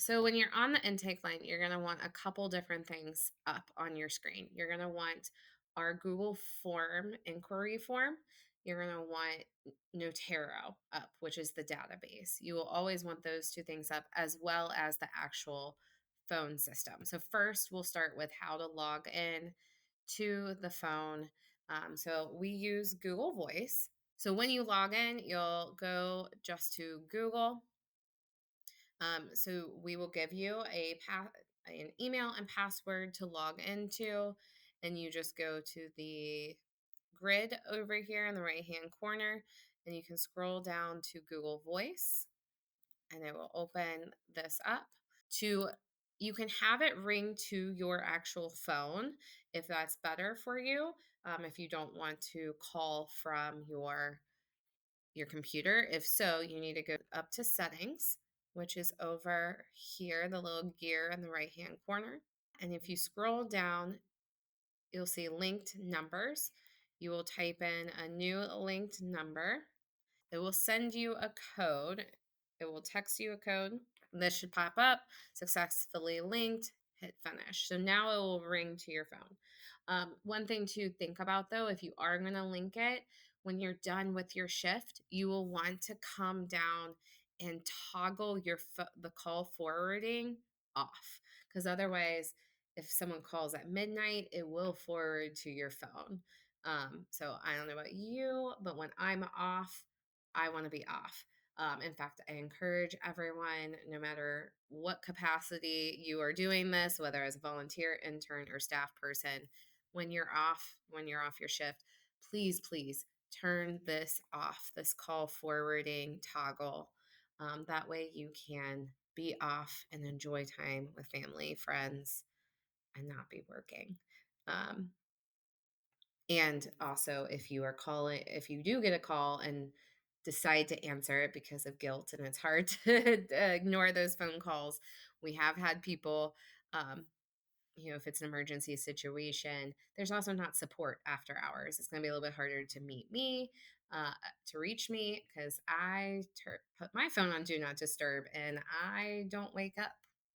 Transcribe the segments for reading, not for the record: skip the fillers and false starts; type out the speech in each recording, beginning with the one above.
So when you're on the intake line, you're going to want a couple different things up on your screen. You're going to want our Google form, inquiry form. You're going to want Notero up, which is the database. You will always want those two things up as well as the actual phone system. So first, we'll start with how to log in to the phone. So we use Google Voice. So when you log in, you'll go just to Google. So we will give you an email and password to log into, and you just go to the grid over here in the right hand corner, and you can scroll down to Google Voice, and it will open this up. To You can have it ring to your actual phone if that's better for you. If you don't want to call from your computer. If so, you need to go up to settings, which is over here, the little gear in the right hand corner. And if you scroll down, you'll see linked numbers. You will type in a new linked number. It will send you a code. It will text you a code. This should pop up, successfully linked, hit finish. So now it will ring to your phone. One thing to think about though, if you are going to link it, when you're done with your shift, you will want to come down and toggle the call forwarding off. Because otherwise, if someone calls at midnight, it will forward to your phone. So I don't know about you, but when I'm off, I want to be off. In fact, I encourage everyone, no matter what capacity you are doing this, whether as a volunteer, intern, or staff person, when you're off your shift, please turn this off, this call forwarding toggle. That way you can be off and enjoy time with family, friends, and not be working. Um, and also, if you do get a call and decide to answer it because of guilt and it's hard to ignore those phone calls, we have had people, um, if it's an emergency situation, there's also not support after hours. It's going to be a little bit harder to meet me, to reach me, because put my phone on Do Not Disturb and I don't wake up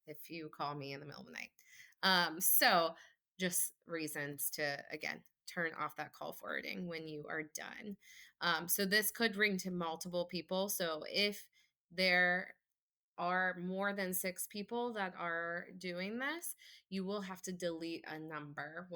if you call me in the middle of the night. So, just reasons to, again, turn off that call forwarding when you are done. So, this could ring to multiple people. So, if there are more than 6 people that are doing this, you will have to delete a number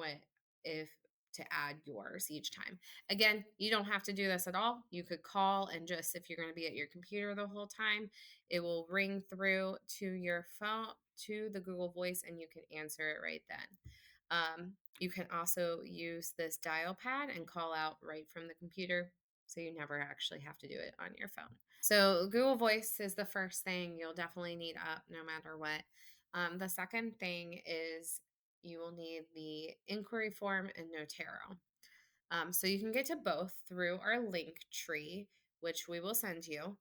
if to add yours each time. Again, you don't have to do this at all. You could call and just, if you're going to be at your computer the whole time, it will ring through to your phone, to the Google Voice, and you can answer it right then. You can also use this dial pad and call out right from the computer, so you never actually have to do it on your phone. So Google Voice is the first thing you'll definitely need up no matter what. The second thing is you will need the inquiry form and Notero. So you can get to both through our link tree, which we will send you.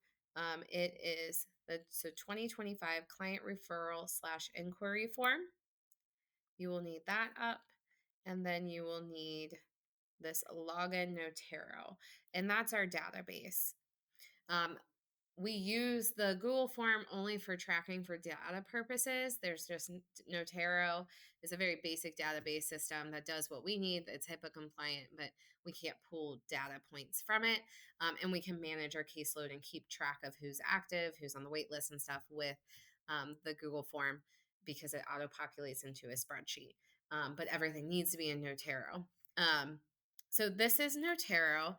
It is the 2025 client referral / inquiry form. You will need that up, and then you will need this login Notero, and that's our database. Um, we use the Google form only for tracking for data purposes. There's just Notero is a very basic database system that does what we need. It's HIPAA compliant, but we can't pull data points from it. And we can manage our caseload and keep track of who's active, who's on the wait list and stuff with the Google form because it auto populates into a spreadsheet. But everything needs to be in Notero. So this is Notero.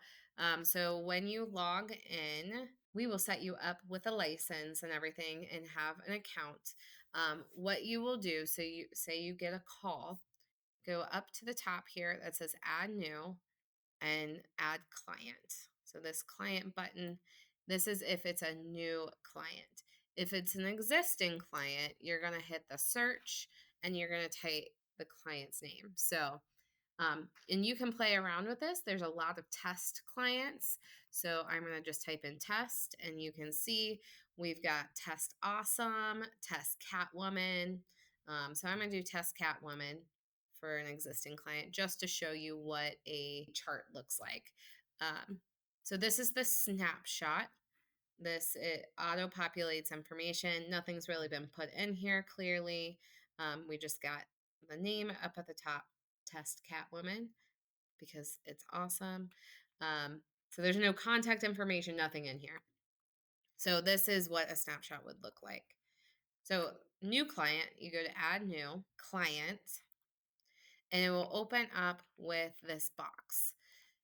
So when you log in, we will set you up with a license and everything and have an account. What you will do, so you say you get a call, go up to the top here that says add new and add client. So this client button, this is if it's a new client. If it's an existing client, you're going to hit the search and you're going to type the client's name. So and you can play around with this. There's a lot of test clients. So I'm going to just type in test and you can see we've got test awesome, test Catwoman. So I'm going to do test Catwoman for an existing client just to show you what a chart looks like. So this is the snapshot. It auto populates information. Nothing's really been put in here clearly. We just got the name up at the top, Test Catwoman, because it's awesome. So there's no contact information, nothing in here. So this is what a snapshot would look like. So new client, you go to add new client, and it will open up with this box.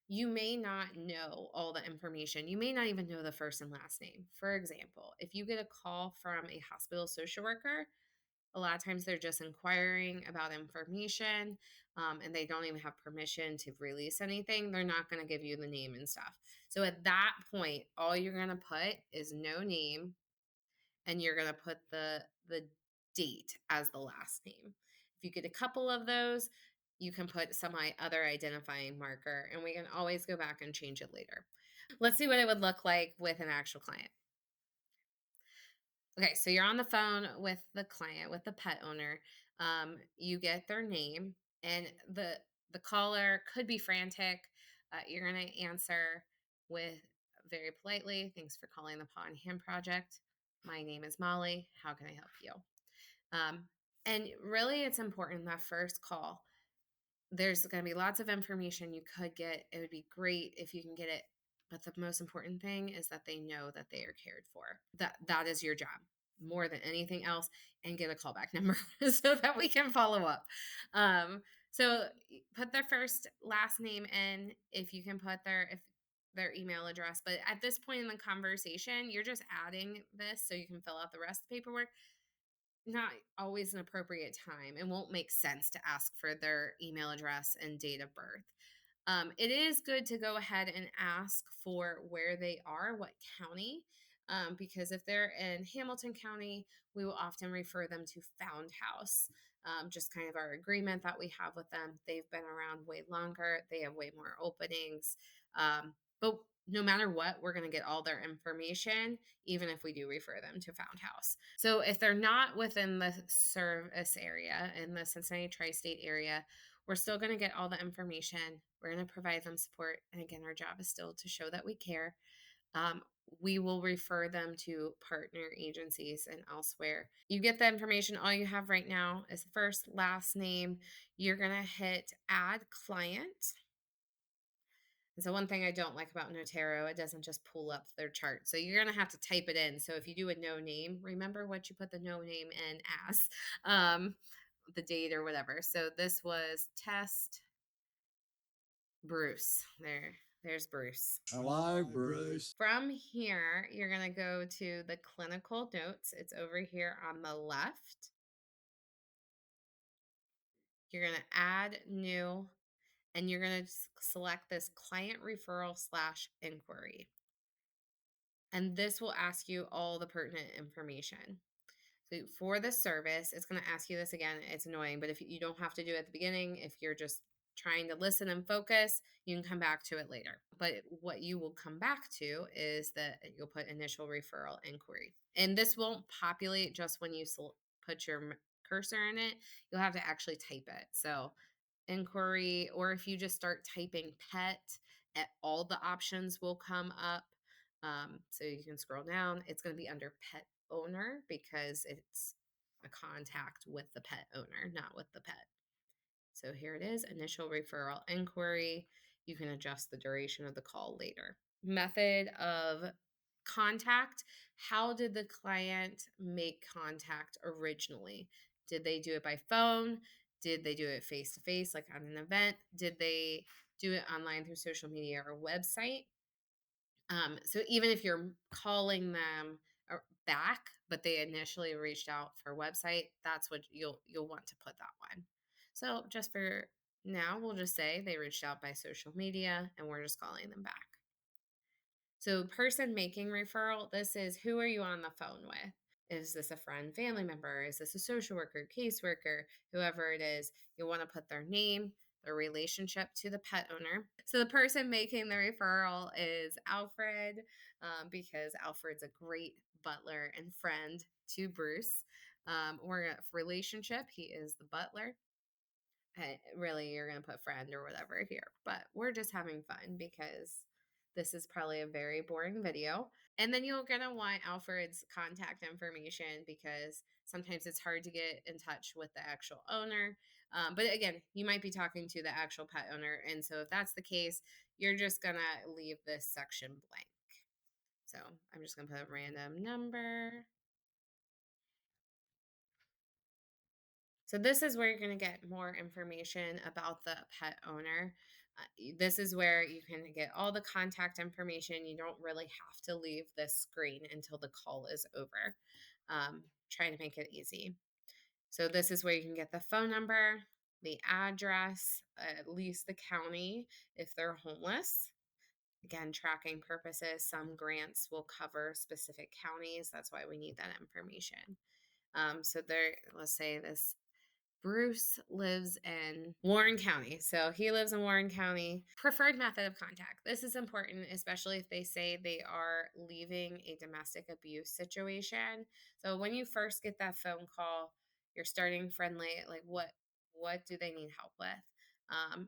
You may not know all the information. You may not even know the first and last name. For example, if you get a call from a hospital social worker, a lot of times they're just inquiring about information, and they don't even have permission to release anything. They're not going to give you the name and stuff. So at that point, all you're going to put is no name, and you're going to put the date as the last name. If you get a couple of those, you can put some other identifying marker, and we can always go back and change it later. Let's see what it would look like with an actual client. Okay, so you're on the phone with the client, with the pet owner. You get their name, and the caller could be frantic. You're gonna answer with very politely, "Thanks for calling the Paw and Hand Project. My name is Molly. How can I help you?" Um, and really, it's important that first call. There's going to be lots of information you could get. It would be great if you can get it, but the most important thing is that they know that they are cared for. That is your job more than anything else, and get a callback number so that we can follow up. So put their first last name in, if you can put their email address. But at this point in the conversation, you're just adding this so you can fill out the rest of the paperwork. Not always an appropriate time. It won't make sense to ask for their email address and date of birth. It is good to go ahead and ask for where they are, what county, because if they're in Hamilton County, we will often refer them to Found House. Just kind of our agreement that we have with them. They've been around way longer, they have way more openings. But no matter what, we're going to get all their information, even if we do refer them to Found House. So if they're not within the service area in the Cincinnati tri-state area, we're still going to get all the information. We're going to provide them support. And again, our job is still to show that we care. We will refer them to partner agencies and elsewhere. You get the information. All you have right now is first, last name. You're going to hit add client. And so one thing I don't like about Notero, it doesn't just pull up their chart. So you're going to have to type it in. So if you do a no name, remember what you put the no name in as, the date or whatever. So this was test Bruce. There's Bruce. Hello, Bruce. From here, you're going to go to the clinical notes. It's over here on the left. You're going to add new, and you're going to select this client referral / inquiry. And this will ask you all the pertinent information. So for the service, it's going to ask you this again. It's annoying, but if you don't have to do it at the beginning, if you're just trying to listen and focus, you can come back to it later. But what you will come back to is that you'll put initial referral inquiry. And this won't populate just when you put your cursor in it. You'll have to actually type it. So inquiry, or if you just start typing pet, all the options will come up. So you can scroll down. It's going to be under pet owner because it's a contact with the pet owner, not with the pet. So here it is, initial referral inquiry. You can adjust the duration of the call later. Method of contact. How did the client make contact originally? Did they do it by phone? Did they do it face to face, like at an event? Did they do it online through social media or website? So even if you're calling them back, but they initially reached out for website, that's what you'll want to put that one. So just for now, we'll just say they reached out by social media and we're just calling them back. So person making referral, this is who are you on the phone with? Is this a friend, family member? Is this a social worker, caseworker, whoever it is? You'll want to put their name, their relationship to the pet owner. So the person making the referral is Alfred, because Alfred's a great butler and friend to Bruce. Or relationship, he is the butler. Really, you're going to put friend or whatever here, but we're just having fun because this is probably a very boring video. And then you're going to want Alfred's contact information because sometimes it's hard to get in touch with the actual owner. But again, you might be talking to the actual pet owner. And so if that's the case, you're just going to leave this section blank. So I'm just going to put a random number. So this is where you're going to get more information about the pet owner. This is where you can get all the contact information. You don't really have to leave this screen until the call is over. Trying to make it easy. So this is where you can get the phone number, the address, at least the county if they're homeless. Again, tracking purposes, some grants will cover specific counties. That's why we need that information. So there, let's say this Bruce lives in Warren County. So he lives in Warren County. Preferred method of contact. This is important, especially if they say they are leaving a domestic abuse situation. So when you first get that phone call, you're starting friendly. Like what do they need help with?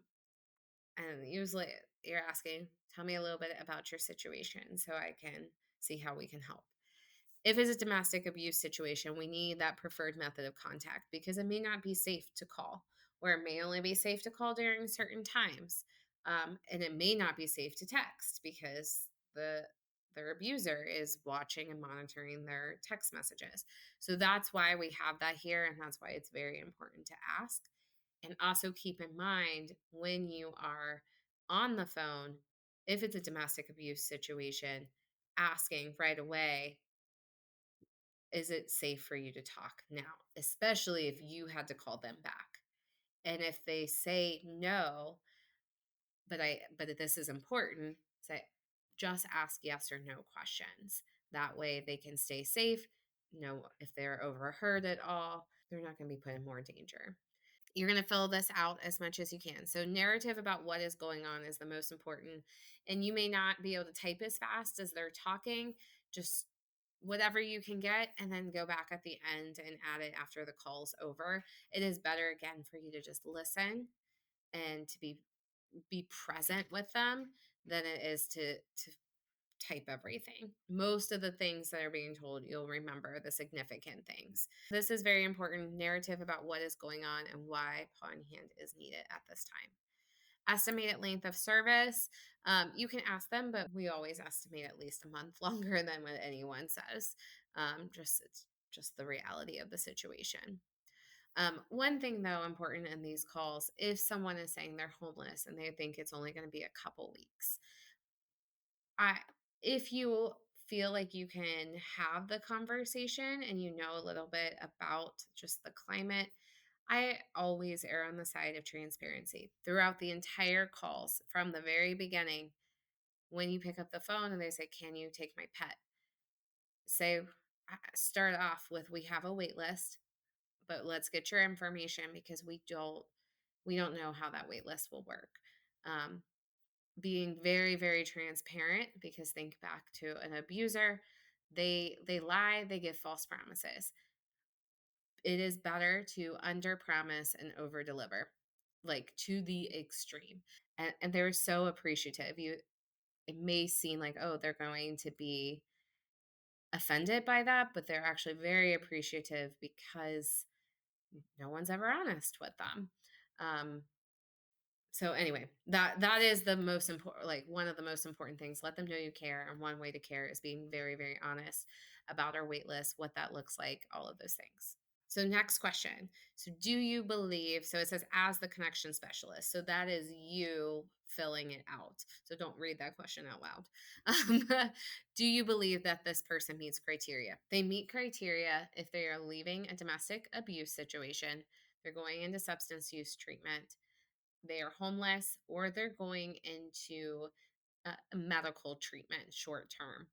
And usually you're asking, tell me a little bit about your situation so I can see how we can help. If it's a domestic abuse situation, we need that preferred method of contact because it may not be safe to call, or it may only be safe to call during certain times. And it may not be safe to text because their abuser is watching and monitoring their text messages. So that's why we have that here, and that's why it's very important to ask. And also keep in mind when you are on the phone, if it's a domestic abuse situation, asking right away, is it safe for you to talk now? Especially if you had to call them back. And if they say no, but this is important, say just ask yes or no questions. That way they can stay safe. Know if they're overheard at all, they're not going to be put in more danger. You're going to fill this out as much as you can. So, narrative about what is going on is the most important. And you may not be able to type as fast as they're talking, just whatever you can get, and then go back at the end and add it after the call's over. It is better, again, for you to just listen and to be present with them than it is to type everything. Most of the things that are being told, you'll remember the significant things. This is very important narrative about what is going on and why paw in hand is needed at this time. Estimated length of service. You can ask them, but we always estimate at least a month longer than what anyone says. It's just the reality of the situation. One thing, though, important in these calls, if someone is saying they're homeless and they think it's only going to be a couple weeks, I if you feel like you can have the conversation and you know a little bit about just the climate, I always err on the side of transparency throughout the entire calls from the very beginning. When you pick up the phone and they say, "Can you take my pet?" Say, start off with, "We have a wait list, but let's get your information because we don't know how that wait list will work." Being very, very transparent, because think back to an abuser. They lie, they give false promises. It is better to under promise and over deliver, like to the extreme. And they're so appreciative. It may seem like, oh, they're going to be offended by that, but they're actually very appreciative because no one's ever honest with them. So anyway, that is the most important, like one of the most important things. Let them know you care, and one way to care is being very, very honest about our wait list, what that looks like, all of those things. So next question. So do you believe, so it says as the connection specialist. So that is you filling it out. So don't read that question out loud. Do you believe that this person meets criteria? They meet criteria if they are leaving a domestic abuse situation, they're going into substance use treatment, they are homeless, or they're going into medical treatment short term,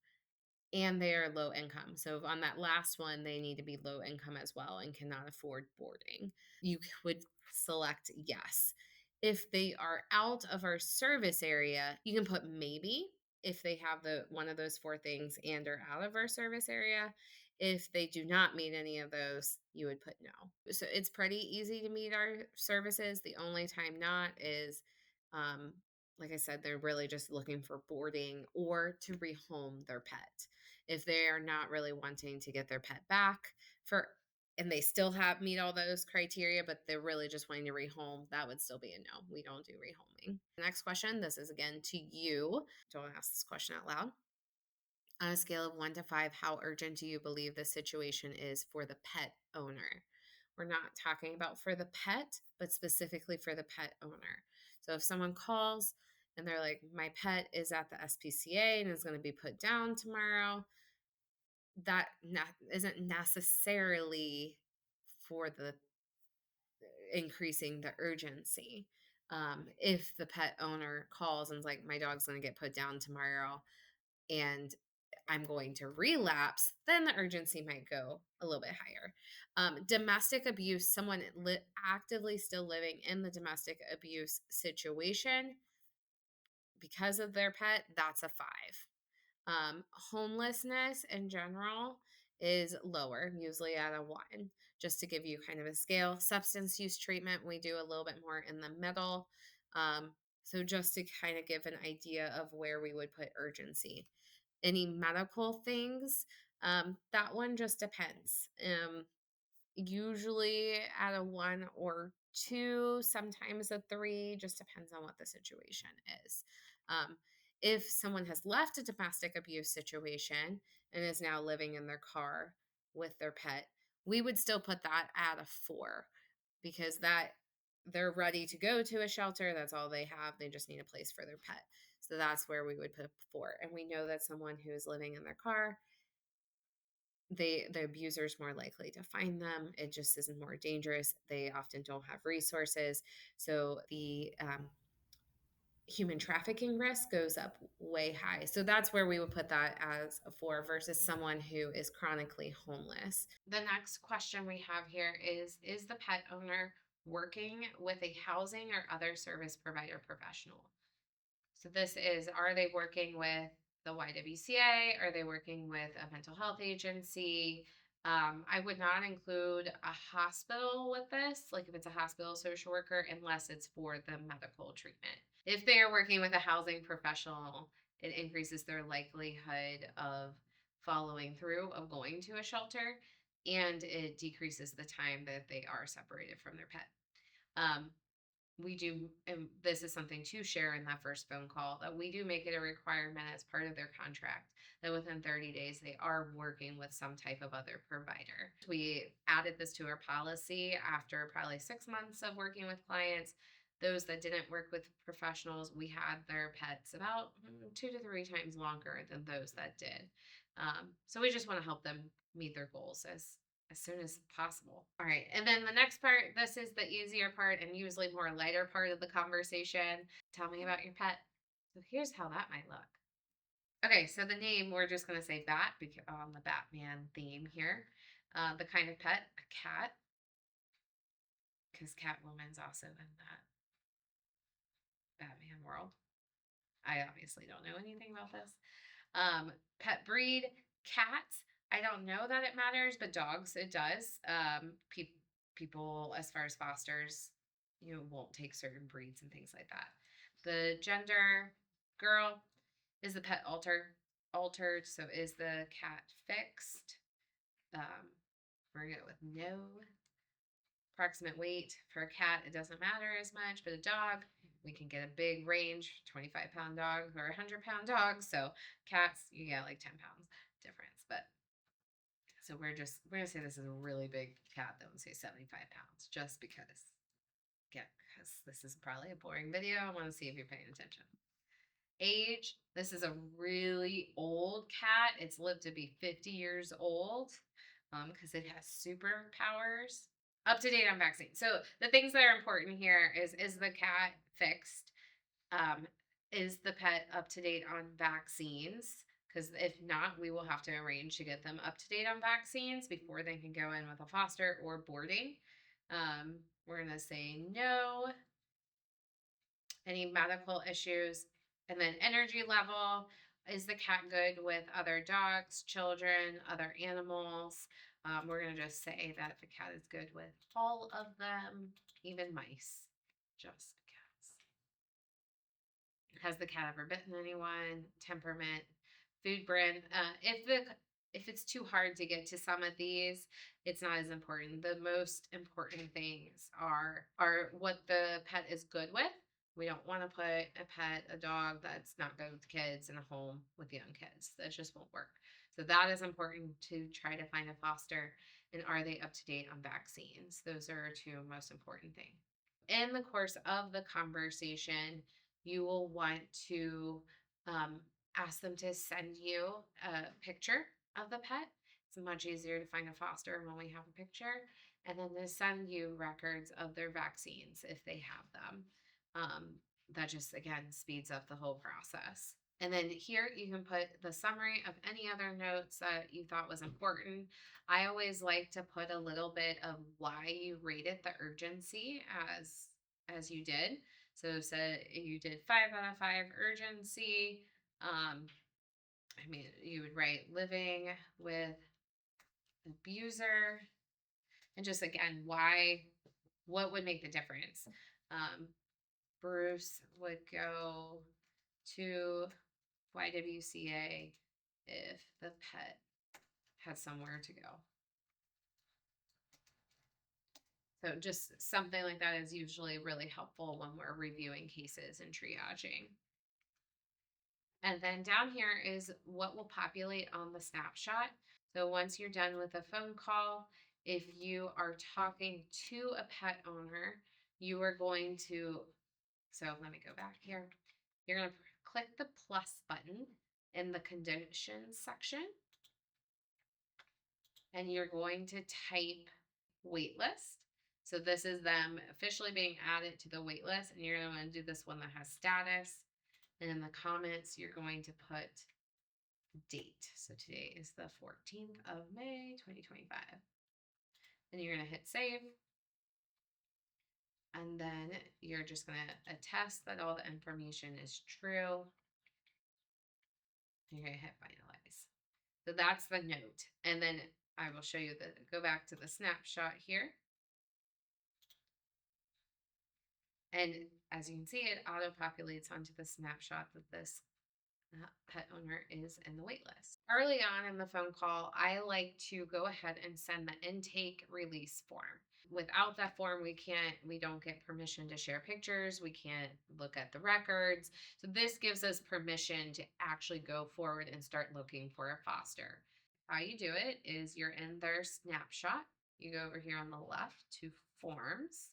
and they are low income. So on that last one, they need to be low income as well and cannot afford boarding. You would select yes. If they are out of our service area, you can put maybe if they have the one of those four things and are out of our service area. If they do not meet any of those, you would put no. So it's pretty easy to meet our services. The only time not is like I said, they're really just looking for boarding or to rehome their pet. If they're not really wanting to get their pet back for and they still have meet all those criteria, but they're really just wanting to rehome, that would still be a no. We don't do rehoming. Next question. This is again to you. Don't ask this question out loud. On a scale of 1 to 5, how urgent do you believe the situation is for the pet owner? We're not talking about for the pet, but specifically for the pet owner. So if someone calls and they're like, my pet is at the SPCA and is going to be put down tomorrow, that isn't necessarily for the increasing the urgency. If the pet owner calls and is like, my dog's going to get put down tomorrow and I'm going to relapse, then the urgency might go a little bit higher. Domestic abuse, someone actively still living in the domestic abuse situation because of their pet, that's a 5. Homelessness in general is lower, usually at a 1, just to give you kind of a scale. Substance use treatment, we do a little bit more in the middle. So just to kind of give an idea of where we would put urgency. Any medical things, that one just depends. Usually at a 1 or 2, sometimes a 3, just depends on what the situation is. Um, if someone has left a domestic abuse situation and is now living in their car with their pet, we would still put that at a 4 because that they're ready to go to a shelter. That's all they have. They just need a place for their pet. So that's where we would put 4. And we know that someone who is living in their car, the abuser is more likely to find them. It just isn't more dangerous. They often don't have resources. So the human trafficking risk goes up way high. So that's where we would put that as a 4 versus someone who is chronically homeless. The next question we have here is the pet owner working with a housing or other service provider professional? So this is, are they working with the YWCA? Are they working with a mental health agency? I would not include a hospital with this, like if it's a hospital social worker, unless it's for the medical treatment. If they are working with a housing professional, it increases their likelihood of following through, of going to a shelter, and it decreases the time that they are separated from their pet. We do, and this is something to share in that first phone call, that we do make it a requirement as part of their contract that within 30 days they are working with some type of other provider. We added this to our policy after probably 6 months of working with clients. Those that didn't work with professionals, we had their pets about 2 to 3 times longer than those that did. So we just want to help them meet their goals as soon as possible. All right. And then the next part, this is the easier part and usually more lighter part of the conversation. Tell me about your pet. So here's how that might look. Okay, so the name, we're just going to say bat because on the Batman theme here. The kind of pet, a cat, because Catwoman's also in that Batman world. I obviously don't know anything about this. Pet breed, cats. I don't know that it matters, but dogs, it does. People, as far as fosters, won't take certain breeds and things like that. The gender, girl. Is the pet altered? So is the cat fixed? We're gonna go with no. Approximate weight for a cat, it doesn't matter as much, but a dog, we can get a big range, 25-pound dog or 100-pound dog. So cats, you get like 10 pounds difference. But so we're gonna say this is a really big cat that would say 75 pounds, just because. Yeah, because this is probably a boring video. I want to see if you're paying attention. Age, this is a really old cat. It's lived to be 50 years old because it has superpowers. Up to date on vaccine. So the things that are important here is the cat fixed? Is the pet up to date on vaccines? Because if not, we will have to arrange to get them up to date on vaccines before they can go in with a foster or boarding. We're going to say no. Any medical issues? And then energy level. Is the cat good with other dogs, children, other animals? We're going to just say that the cat is good with all of them, even mice, just cats. Has the cat ever bitten anyone? Temperament. food brand. If it's too hard to get to some of these, it's not as important. The most important things are what the pet is good with. We don't want to put a dog that's not good with kids in a home with young kids. That just won't work. So that is important to try to find a foster. And are they up to date on vaccines? Those are two most important things. In the course of the conversation, you will want to um, ask them to send you a picture of the pet. It's much easier to find a foster when we have a picture. And then to send you records of their vaccines if they have them. Um, that just, again, speeds up the whole process. And then here you can put the summary of any other notes that you thought was important. I always like to put a little bit of why you rated the urgency as you did. So said you did 5 out of 5 urgency. I mean, you would write living with abuser, and just again why, what would make the difference. Bruce would go to YWCA if the pet had somewhere to go. So just something like that is usually really helpful when we're reviewing cases and triaging. And then down here is what will populate on the snapshot. So once you're done with a phone call, if you are talking to a pet owner, you are going to, so let me go back here. You're going to click the plus button in the conditions section, and you're going to type waitlist. So this is them officially being added to the waitlist, and you're going to do this one that has status. And in the comments, you're going to put date. So today is the 14th of May, 2025. And you're going to hit save. And then you're just going to attest that all the information is true. You're going to hit finalize. So that's the note. And then I will show you go back to the snapshot here. And as you can see, it auto-populates onto the snapshot that this pet owner is in the wait list. Early on in the phone call, I like to go ahead and send the intake release form. Without that form, we don't get permission to share pictures. We can't look at the records. So this gives us permission to actually go forward and start looking for a foster. How you do it is you're in their snapshot. You go over here on the left to forms.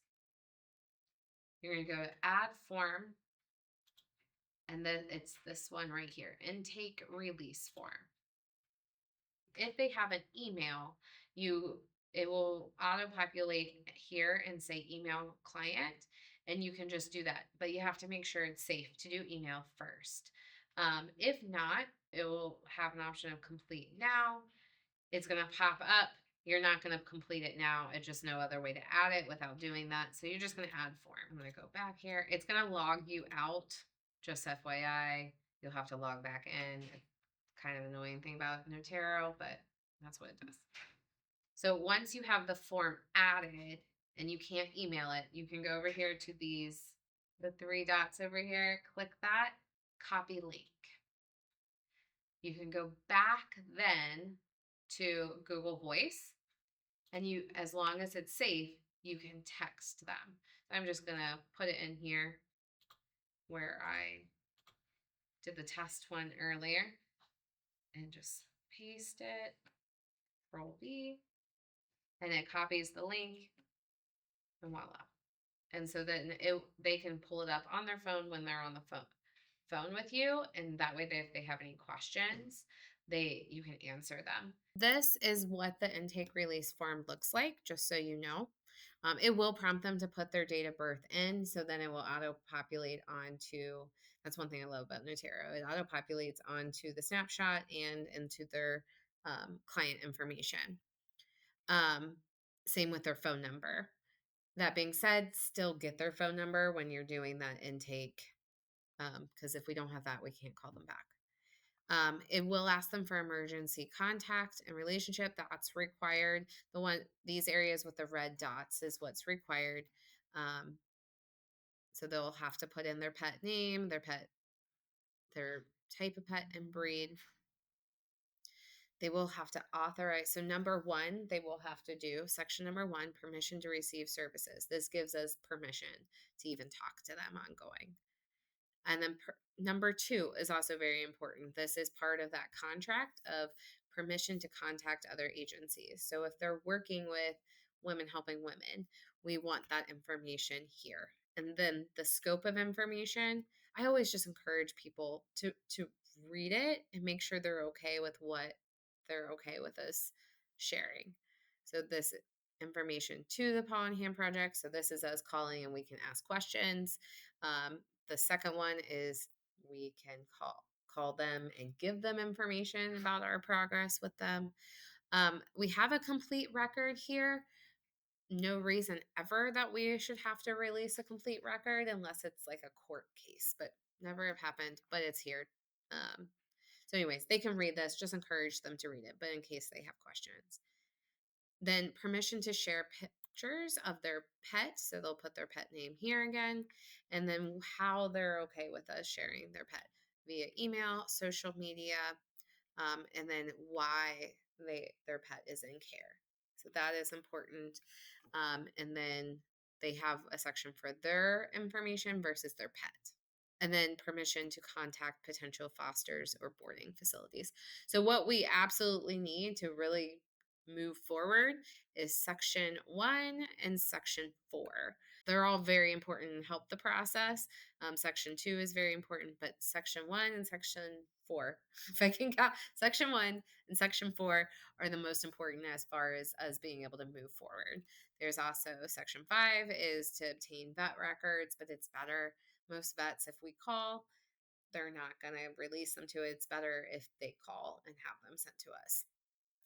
You're going to go add form, and then it's this one right here, intake release form. If they have an email, it will auto-populate here and say email client, and you can just do that. But you have to make sure it's safe to do email first. If not, it will have an option of complete now. It's going to pop up. You're not going to complete it now. It's just no other way to add it without doing that. So you're just going to add form. I'm going to go back here. It's going to log you out. Just FYI, you'll have to log back in. Kind of annoying thing about Notero, but that's what it does. So once you have the form added and you can't email it, you can go over here to the 3 dots over here, click that, copy link. You can go back then to Google Voice, and as long as it's safe, you can text them. I'm just gonna put it in here where I did the test one earlier and just paste it, Control V, and it copies the link, and voila. And so then they can pull it up on their phone when they're on the phone with you, and that way if they have any questions, you can answer them. This is what the intake release form looks like, just so you know. It will prompt them to put their date of birth in, so then it will auto-populate onto, that's one thing I love about Notero, it auto-populates onto the snapshot and into their client information. Same with their phone number. That being said, still get their phone number when you're doing that intake, because if we don't have that, we can't call them back. It will ask them for emergency contact and relationship. That's required. These areas with the red dots is what's required. So they'll have to put in their pet name, their type of pet and breed. They will have to authorize. So, number one, they will have to do section number one, permission to receive services. This gives us permission to even talk to them ongoing. And then number two is also very important. This is part of that contract of permission to contact other agencies. So if they're working with women helping women, we want that information here. And then the scope of information, I always just encourage people to read it and make sure they're okay with what they're okay with us sharing. So this information to the Paw and Hand Project. So this is us calling and we can ask questions. The second one is we can call them and give them information about our progress with them. We have a complete record here. No reason ever that we should have to release a complete record unless it's like a court case, but never have happened, but it's here. Um, so, anyways, they can read this. Just encourage them to read it, but in case they have questions. Then permission to share pictures of their pet. So they'll put their pet name here again. And then how they're okay with us sharing their pet via email, social media, and then why their pet is in care. So that is important. And then they have a section for their information versus their pet. And then permission to contact potential fosters or boarding facilities. So, what we absolutely need to really move forward is section one and section four. They're all very important and help the process. Section two is very important, but section one and section four, if I can count, section one and section four are the most important as far as us being able to move forward. There's also section five is to obtain vet records, but it's better. Most vets, if we call, they're not going to release them to it. It's better if they call and have them sent to us.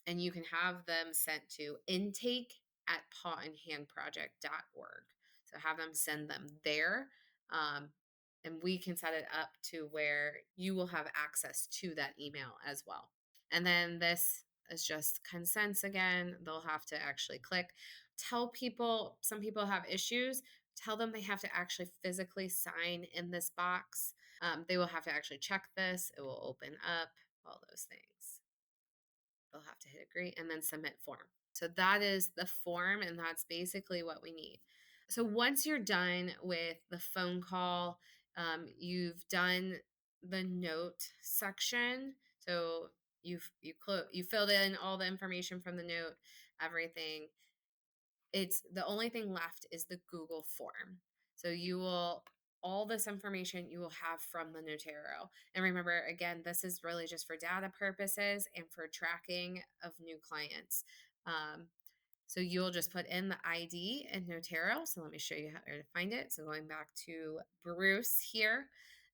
And you can have them sent to intake@pawandhandproject.org. So have them send them there. And we can set it up to where you will have access to that email as well. And then this is just consents again. They'll have to actually click. Tell people, some people have issues. Tell them they have to actually physically sign in this box. They will have to actually check this. It will open up, all those things. They'll have to hit agree and then submit form. So that is the form, and that's basically what we need. So once you're done with the phone call, you've done the note section. So you filled in all the information from the note, everything. It's the only thing left is the Google form. So you will all this information you will have from the Notero. And remember, again, this is really just for data purposes and for tracking of new clients. So you'll just put in the ID in Notero. So let me show you how to find it. So going back to Bruce here,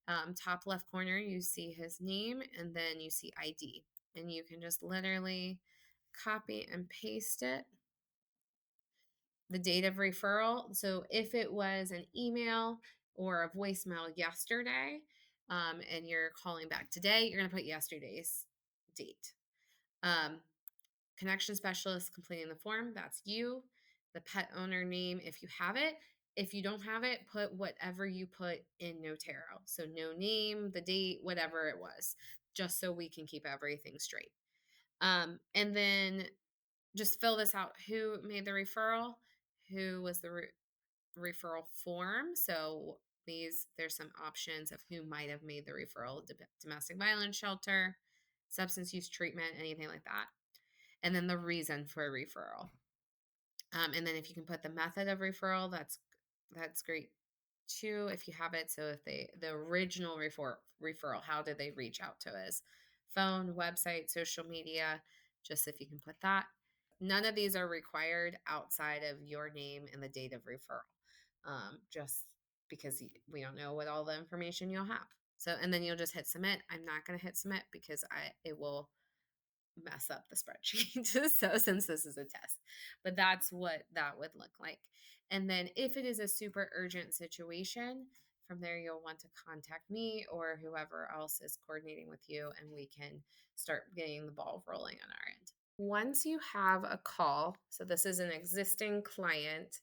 top left corner, you see his name and then you see ID. And you can just literally copy and paste it. The date of referral. So if it was an email or a voicemail yesterday, and you're calling back today, you're going to put yesterday's date. Connection specialist completing the form, that's you. The pet owner name, if you have it. If you don't have it, put whatever you put in Notero. So no name, the date, whatever it was, just so we can keep everything straight. And then just fill this out. Who made the referral? Who was the referral form? So there's some options of who might have made the referral: domestic violence shelter, substance use treatment, anything like that. And then the reason for a referral. And then if you can put the method of referral, that's great too, if you have it. So if the original referral, how did they reach out to us? Phone, website, social media, just if you can put that. None of these are required outside of your name and the date of referral, just because we don't know what all the information you'll have. So, and then you'll just hit submit. I'm not going to hit submit because it will mess up the spreadsheet. So since this is a test, but that's what that would look like. And then if it is a super urgent situation, from there you'll want to contact me or whoever else is coordinating with you, and we can start getting the ball rolling on our end. Once you have a call, so this is an existing client,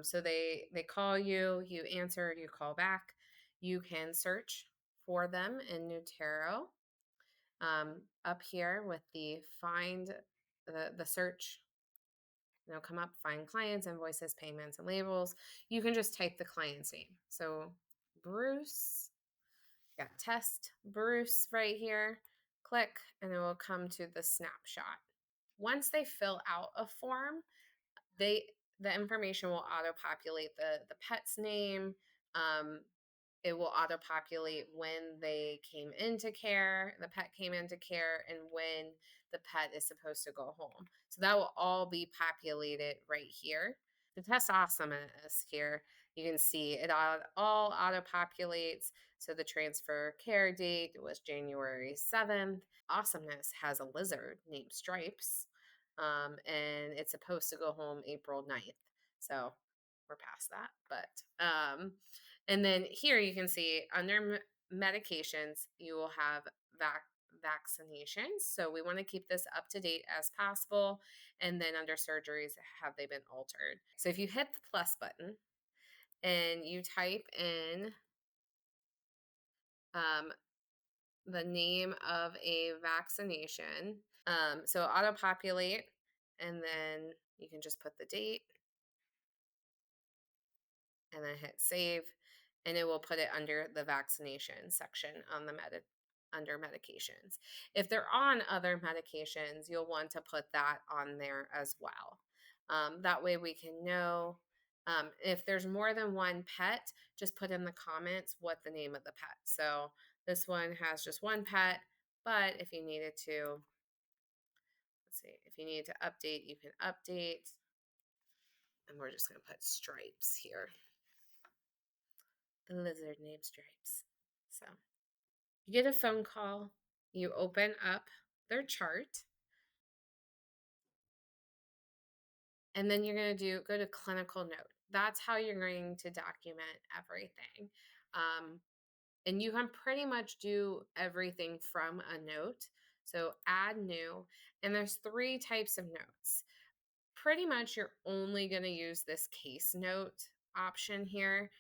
so they call you, you answer, you call back, you can search for them in Notero. Up here with the find the search, come up, find clients, invoices, payments, and labels. You can just type the client's name. So Bruce, got test Bruce right here. Click, and it will come to the snapshot. Once they fill out a form, the information will auto populate the pet's name. Um, it will auto populate when they came into care, the pet came into care, and when the pet is supposed to go home. So that will all be populated right here. The test awesomeness here, you can see it all auto populates. So the transfer care date was January 7th. Awesomeness has a lizard named Stripes, and it's supposed to go home April 9th. So we're past that, but and then here you can see under medications, you will have vaccinations. So we want to keep this up to date as possible. And then under surgeries, have they been altered? So if you hit the plus button and you type in um, the name of a vaccination, so auto populate, and then you can just put the date and then hit save, and it will put it under the vaccination section on the under medications. If they're on other medications, you'll want to put that on there as well. That way we can know. If there's more than one pet, just put in the comments what the name of the pet. So this one has just one pet, but if you needed to, let's see, if you needed to update, you can update. And we're just going to put Stripes here. The lizard named Stripes. So you get a phone call, you open up their chart, and then you're going to go to clinical note. That's how you're going to document everything. And you can pretty much do everything from a note. So add new, and there's 3 types of notes. Pretty much you're only going to use this case note option here.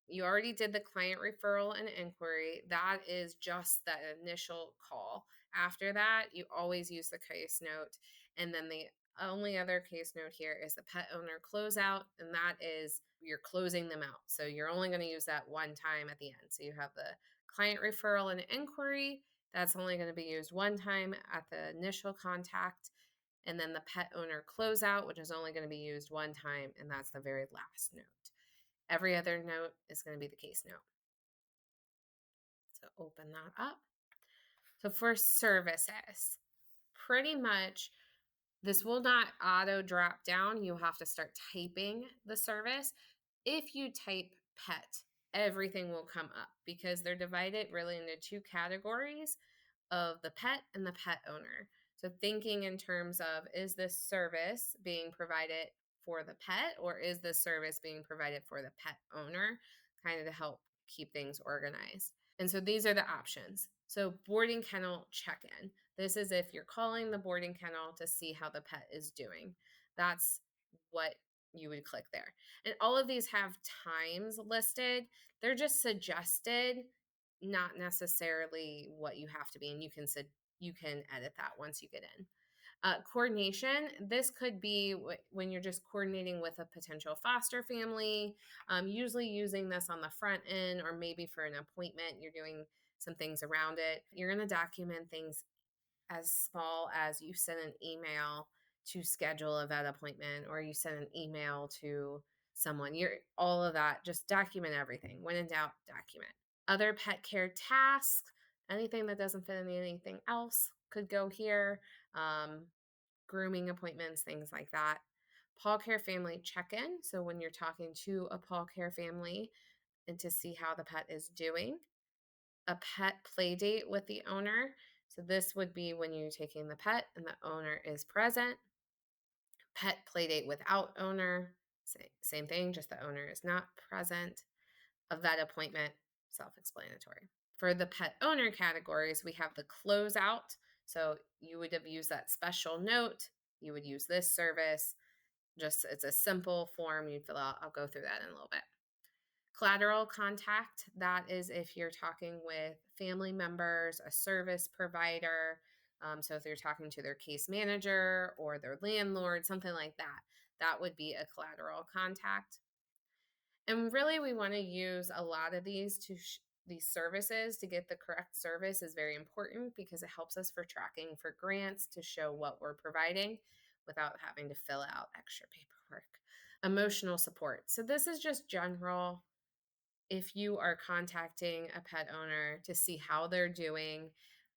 You already did the client referral and inquiry. That is just the initial call. After that, you always use the case note. And then the only other case note here is the pet owner closeout, and that is you're closing them out. So you're only going to use that one time at the end. So you have the client referral and inquiry. That's only going to be used one time at the initial contact. And then the pet owner closeout, which is only going to be used one time, and that's the very last note. Every other note is going to be the case note. So open that up. So for services, pretty much this will not auto drop down. You have to start typing the service. If you type pet, everything will come up because they're divided really into 2 categories of the pet and the pet owner. So thinking in terms of, is this service being provided for the pet, or is this service being provided for the pet owner, kind of to help keep things organized. And so these are the options. So boarding kennel check-in. This is if you're calling the boarding kennel to see how the pet is doing. That's what you would click there. And all of these have times listed. They're just suggested, not necessarily what you have to be, and you can edit that once you get in. Coordination, this could be when you're just coordinating with a potential foster family, usually using this on the front end, or maybe for an appointment, you're doing some things around it. You're going to document things as small as you send an email to schedule a vet appointment, or you send an email to someone. All of that, just document everything. When in doubt, document. Other pet care tasks, anything that doesn't fit in anything else could go here. Grooming appointments, things like that. Paw care family check-in. So when you're talking to a paw care family and to see how the pet is doing. A pet play date with the owner. So this would be when you're taking the pet and the owner is present. Pet play date without owner. Same thing, just the owner is not present. A vet appointment, self-explanatory. For the pet owner categories, we have the closeout. So you would have used that special note. You would use this service. Just it's a simple form you'd fill out. I'll go through that in a little bit. Collateral contact, that is if you're talking with family members, a service provider. So if you're talking to their case manager or their landlord, something like that, that would be a collateral contact. And really, we want to use a lot of these services to get the correct service is very important because it helps us for tracking for grants to show what we're providing without having to fill out extra paperwork. Emotional support. So this is just general if you are contacting a pet owner to see how they're doing,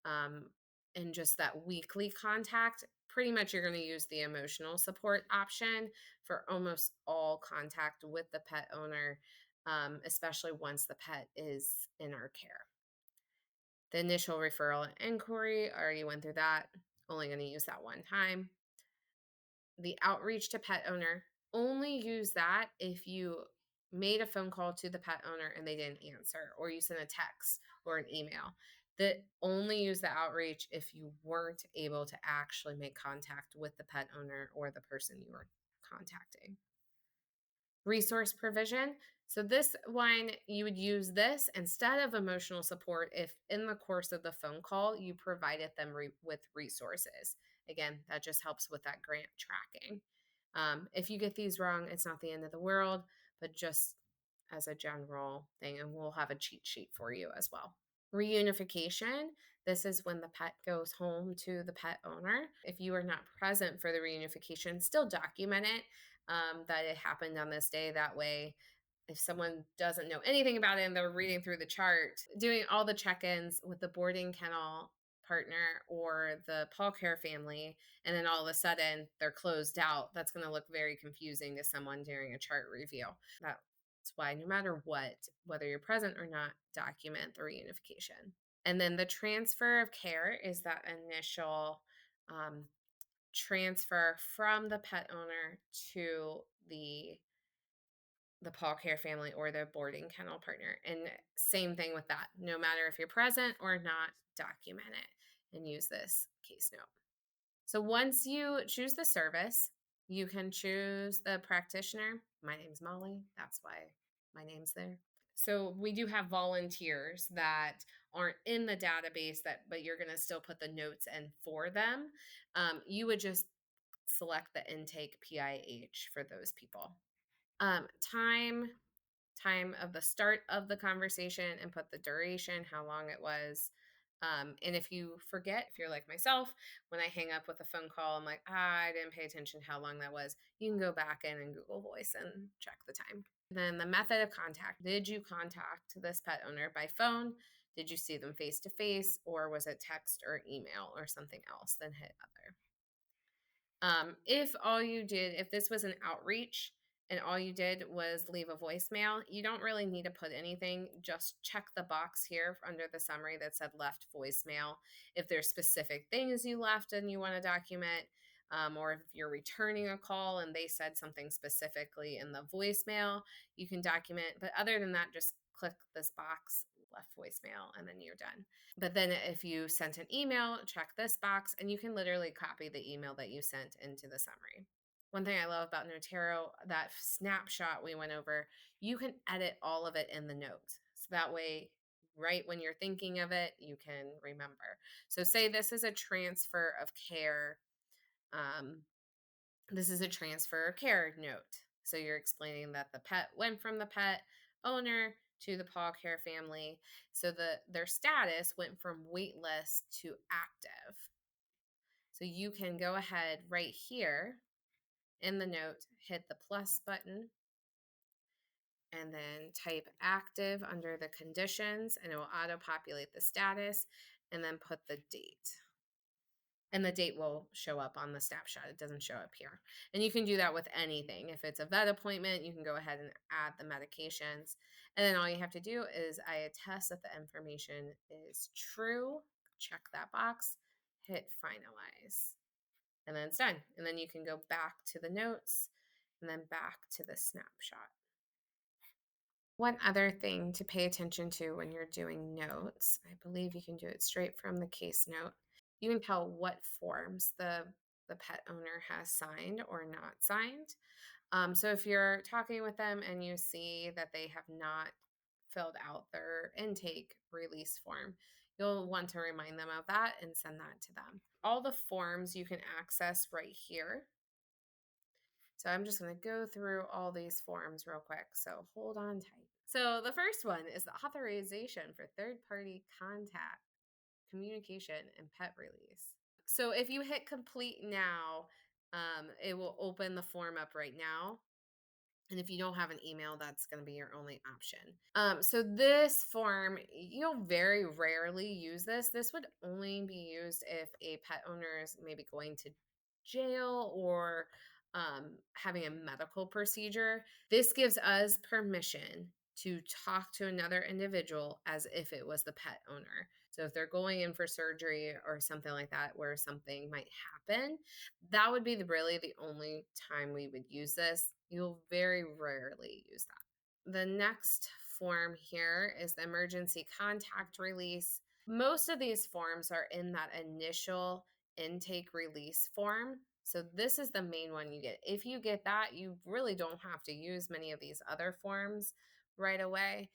um, and just that weekly contact, pretty much you're going to use the emotional support option for almost all contact with the pet owner, especially once the pet is in our care. The initial referral and inquiry, I already went through that. Only going to use that one time. The outreach to pet owner, only use that if you made a phone call to the pet owner and they didn't answer, or you sent a text or an email. That only use the outreach if you weren't able to actually make contact with the pet owner or the person you were contacting. Resource provision. So this one, you would use this instead of emotional support if in the course of the phone call you provided them with resources. Again, that just helps with that grant tracking. If you get these wrong, it's not the end of the world, but just as a general thing, and we'll have a cheat sheet for you as well. Reunification. This is when the pet goes home to the pet owner. If you are not present for the reunification, still document it, that it happened on this day. That way, if someone doesn't know anything about it and they're reading through the chart, doing all the check ins with the boarding kennel partner or the paw care family, and then all of a sudden they're closed out, that's going to look very confusing to someone during a chart review. That's why, no matter what, whether you're present or not, document the reunification. And then the transfer of care is that initial transfer from the pet owner to the paw care family or the boarding kennel partner. And same thing with that. No matter if you're present or not, document it and use this case note. So once you choose the service, you can choose the practitioner. My name's Molly. That's why my name's there. So we do have volunteers that aren't in the database but you're going to still put the notes in for them. You would just select the intake PIH for those people. Time of the start of the conversation and put the duration, how long it was. And if you forget, if you're like myself, when I hang up with a phone call, I'm like, I didn't pay attention how long that was. You can go back in and Google Voice and check the time. And then the method of contact. Did you contact this pet owner by phone? Did you see them face to face, or was it text or email or something else? Then hit other. If this was an outreach and all you did was leave a voicemail, you don't really need to put anything. Just check the box here under the summary that said left voicemail. If there's specific things you left and you want to document, or if you're returning a call and they said something specifically in the voicemail, you can document. But other than that, just click this box, left voicemail, and then you're done. But then if you sent an email, check this box, and you can literally copy the email that you sent into the summary. One thing I love about Notero, that snapshot we went over, you can edit all of it in the notes. So that way, right when you're thinking of it, you can remember. So say this is a transfer of care. This is a transfer of care note. So you're explaining that the pet went from the pet owner to the paw care family. So their status went from waitlist to active. So you can go ahead right here in the note, hit the plus button, and then type active under the conditions, and it will auto-populate the status, and then put the date. And the date will show up on the snapshot. It doesn't show up here. And you can do that with anything. If it's a vet appointment, you can go ahead and add the medications. And then all you have to do is I attest that the information is true. Check that box, hit finalize. And then it's done. And then you can go back to the notes and then back to the snapshot. One other thing to pay attention to when you're doing notes, I believe you can do it straight from the case note. You can tell what forms the pet owner has signed or not signed. So if you're talking with them and you see that they have not filled out their intake release form, you'll want to remind them of that and send that to them. All the forms you can access right here. So I'm just going to go through all these forms real quick. So hold on tight. So the first one is the authorization for third party contact, communication, and pet release. So if you hit complete now, it will open the form up right now. And if you don't have an email, that's going to be your only option. So this form, you'll very rarely use this. This would only be used if a pet owner is maybe going to jail or having a medical procedure. This gives us permission to talk to another individual as if it was the pet owner. So if they're going in for surgery or something like that where something might happen, that would be really the only time we would use this. You'll very rarely use that. The next form here is the emergency contact release. Most of these forms are in that initial intake release form. So this is the main one you get. If you get that, you really don't have to use many of these other forms right away.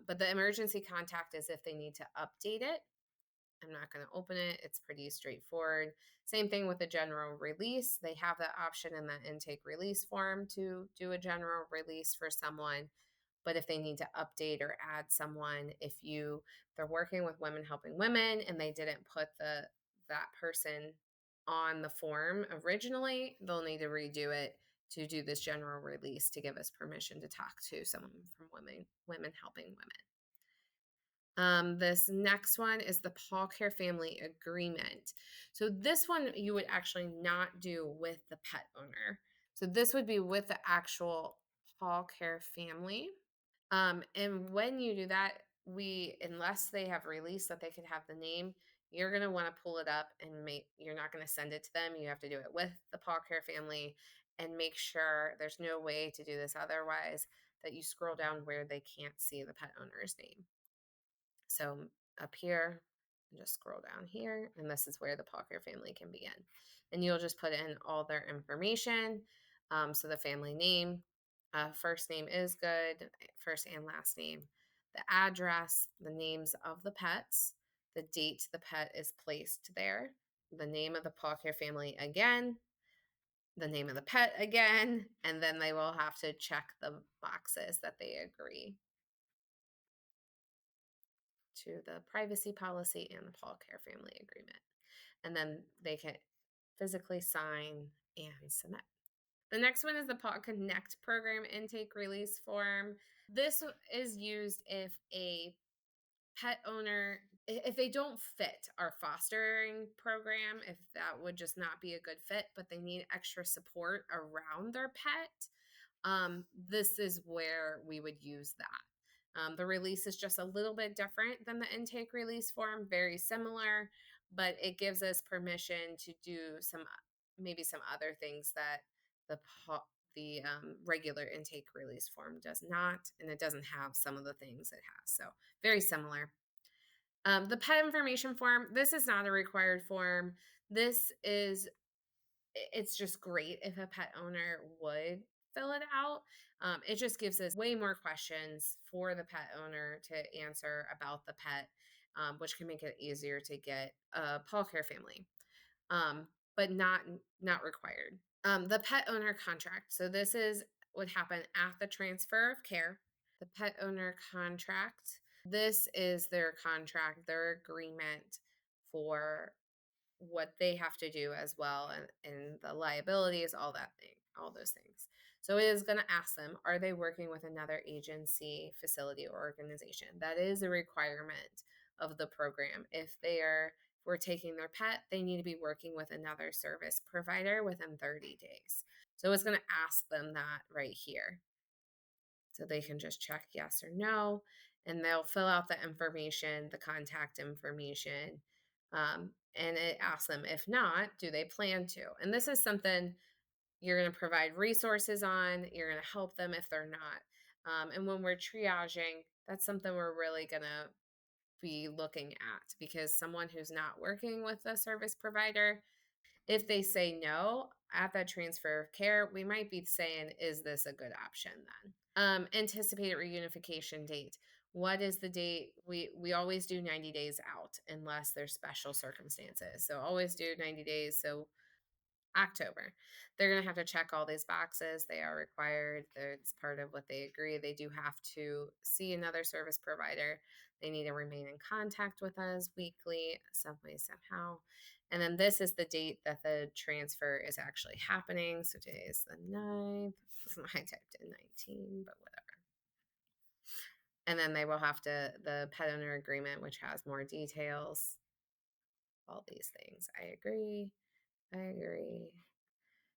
But the emergency contact is if they need to update it. I'm not going to open it. It's pretty straightforward. Same thing with the general release. They have that option in that intake release form to do a general release for someone. But if they need to update or add someone, they're working with Women Helping Women and they didn't put that person on the form originally, they'll need to redo it to do this general release to give us permission to talk to someone from Women Helping Women. This next one is the Paw Care Family Agreement. So this one you would actually not do with the pet owner. So this would be with the actual Paw Care family. And when you do that, unless they have released that they could have the name, you're going to want to pull it up and you're not going to send it to them. You have to do it with the Paw Care family and make sure there's no way to do this otherwise, that you scroll down where they can't see the pet owner's name. So up here, just scroll down here, and this is where the Paw Care family can begin. And you'll just put in all their information. So the family name, first name is good, first and last name, the address, the names of the pets, the date the pet is placed there, the name of the Paw Care family again, the name of the pet again, and then they will have to check the boxes that they agree to the privacy policy and the Paw Care family agreement. And then they can physically sign and submit. The next one is the Paw Connect program intake release form. This is used if a pet owner, if they don't fit our fostering program, if that would just not be a good fit, but they need extra support around their pet, this is where we would use that. The release is just a little bit different than the intake release form, very similar, but it gives us permission to do maybe some other things that the regular intake release form does not, and it doesn't have some of the things it has. So very similar. The pet information form, this is not a required form. It's just great if a pet owner would fill it out. It just gives us way more questions for the pet owner to answer about the pet, which can make it easier to get a Paw Care family, but not required. The pet owner contract. So this would happen at the transfer of care. The pet owner contract. This is their contract, their agreement for what they have to do as well, and the liabilities, all those things. So it is going to ask them, are they working with another agency, facility, or organization? That is a requirement of the program. If we're taking their pet, they need to be working with another service provider within 30 days. So it's going to ask them that right here. So they can just check yes or no, and they'll fill out the information, the contact information, and it asks them, if not, do they plan to? And this is something you're going to provide resources on. You're going to help them if they're not. And when we're triaging, that's something we're really going to be looking at, because someone who's not working with a service provider, If they say no at that transfer of care, we might be saying, is this a good option then? Anticipated reunification date. What is the date? We always do 90 days out unless there's special circumstances. So always do 90 days. So October. They're going to have to check all these boxes. They are required. It's part of what they agree. They do have to see another service provider. They need to remain in contact with us weekly, some way, somehow. And then this is the date that the transfer is actually happening. So today is the 9th. I typed in 19, but whatever. And then they will have to, the pet owner agreement, which has more details, all these things. I agree. I agree.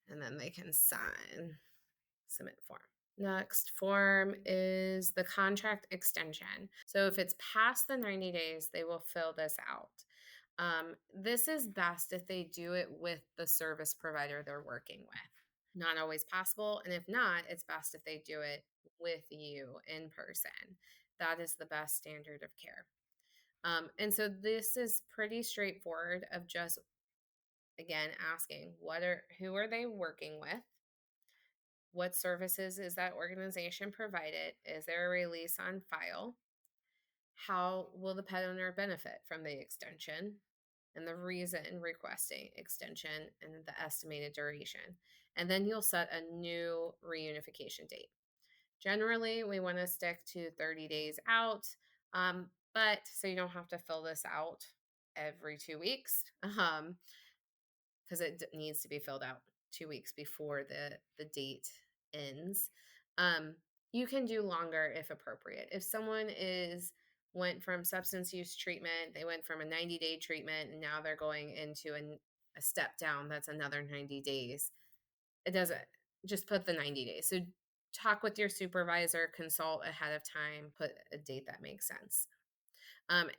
And then they can sign, submit form. Next form is the contract extension. So if it's past the 90 days, they will fill this out. This is best if they do it with the service provider they're working with. Not always possible. And if not, it's best if they do it with you in person. That is the best standard of care. And so this is pretty straightforward of just, again, asking who are they working with? What services is that organization provided? Is there a release on file? How will the pet owner benefit from the extension? And the reason requesting extension and the estimated duration. And then you'll set a new reunification date. Generally, we want to stick to 30 days out, but so you don't have to fill this out every 2 weeks. Because it needs to be filled out 2 weeks before the date ends. You can do longer if appropriate. If someone went from substance use treatment, they went from a 90-day treatment, and now they're going into a step down, that's another 90 days. It doesn't, just put the 90 days. So talk with your supervisor, consult ahead of time, put a date that makes sense.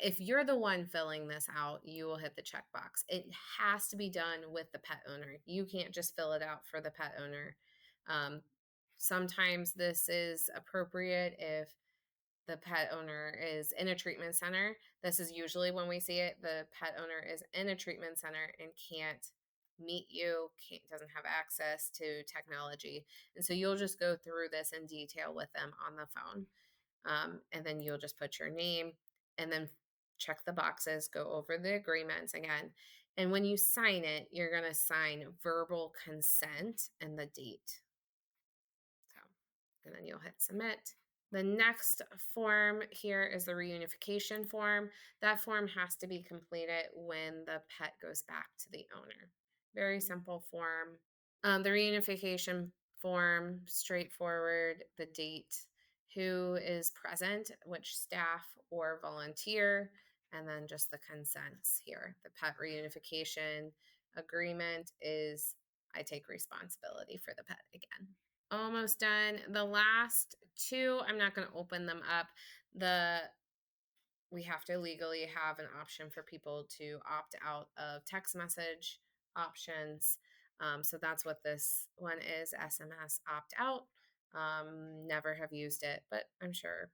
If you're the one filling this out, you will hit the checkbox. It has to be done with the pet owner. You can't just fill it out for the pet owner. Sometimes this is appropriate if the pet owner is in a treatment center. This is usually when we see it. The pet owner is in a treatment center and can't meet you, doesn't have access to technology. And so you'll just go through this in detail with them on the phone. And then you'll just put your name and then check the boxes, go over the agreements again. And when you sign it, you're going to sign verbal consent and the date. So, and then you'll hit submit. The next form here is the reunification form. That form has to be completed when the pet goes back to the owner. Very simple form. The reunification form, straightforward, the date, who is present, which staff or volunteer, and then just the consents here. The pet reunification agreement is I take responsibility for the pet again. Almost done. The last two, I'm not going to open them up. We have to legally have an option for people to opt out of text message options. So that's what this one is, SMS opt out. Never have used it, but I'm sure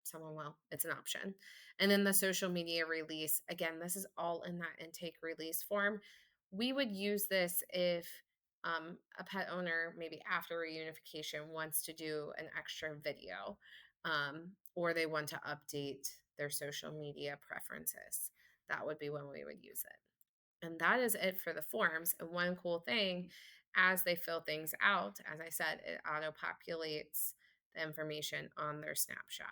someone will. It's an option. And then the social media release. Again, this is all in that intake release form. We would use this if a pet owner, maybe after reunification, wants to do an extra video or they want to update their social media preferences. That would be when we would use it. And that is it for the forms. And one cool thing, as they fill things out, as I said, it auto populates the information on their snapshot.